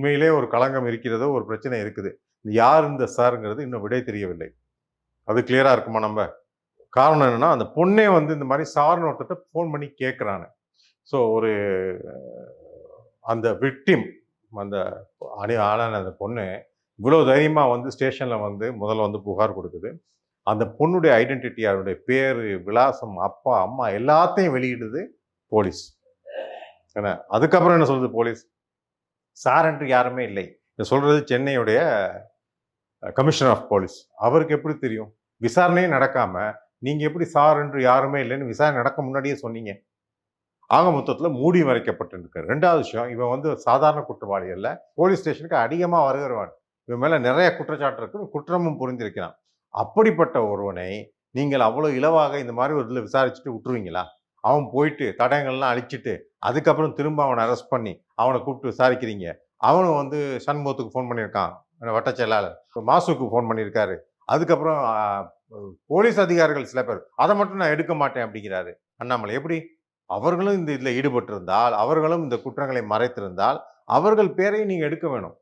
உண்மையிலே ஒரு களங்கம் இருக்கிறதோ, ஒரு பிரச்சனை இருக்குது. யார் இந்த சார்ங்கிறது இன்னும் விடை தெரியவில்லை. அது கிளியரா இருக்குமா நம்ம? காரணம் என்னன்னா, அந்த பொண்ணே வந்து இந்த மாரி சார்ன்னு ஒருத்தர்ட்ட ஃபோன் பண்ணி கேட்குறாங்க. ஸோ ஒரு அந்த விக்டிம் அந்த ஆளான அந்த பொண்ணு இவ்வளோ தைரியமா வந்து ஸ்டேஷன்ல வந்து முதல்ல வந்து புகார் குடுக்குது. அந்த பொண்ணுடைய ஐடென்டிட்டி, அவருடைய பேரு, விலாசம், அப்பா, அம்மா எல்லாத்தையும் வெளியிடுது போலீஸ். என்ன? அதுக்கப்புறம் என்ன சொல்லுது போலீஸ்? சார் என்று யாருமே இல்லை. இத சொல்றது சென்னையுடைய கமிஷனர் ஆஃப் போலீஸ். அவருக்கு எப்படி தெரியும்? விசாரணையே நடக்காம, நீங்க எப்படி சார் என்று யாருமே இல்லைன்னு விசாரணை நடக்க முன்னாடியே சொன்னீங்க? ஆக மொத்தத்துல மூடி மறைக்கப்பட்டிருக்கு. 2வது விஷயம், இவன் வந்து சாதாரண குற்றவாளி அல்ல. போலீஸ் ஸ்டேஷனுக்கு அதிகமா வருகிறவன். இவன் மேல நிறைய குற்றச்சாட்டு இருக்கு. குற்றமும் புரிந்திருக்கிறான். அப்படிப்பட்ட ஒருவனை நீங்கள் அவ்வளவு இலவாக இந்த மாதிரி ஒரு இதில விசாரிச்சுட்டு விட்டுருவீங்களா? அவன் போயிட்டு தடயங்கள்லாம் அழிச்சிட்டு, அதுக்கப்புறம் திரும்ப அவன அரெஸ்ட் பண்ணி, அவன கூப்பிட்டு விசாரிக்கிறீங்க. அவனும் வந்து சண்முகத்துக்கு ஃபோன் பண்ணியிருக்கான். வட்டச் செயலாளர். மாசுவுக்கு ஃபோன் பண்ணியிருக்காரு. அதுக்கப்புறம் போலீஸ் அதிகாரிகள் சில பேர், அத மட்டும் நான் எடுக்க மாட்டேன் அப்படிங்கிறாரு அண்ணாமலை. எப்படி? அவர்களும் இந்த இதில ஈடுபட்டிருந்தால், அவர்களும் இந்த குற்றங்களை மறைத்திருந்தால், அவர்கள் பேரையும் நீங்க எடுக்க வேணும்.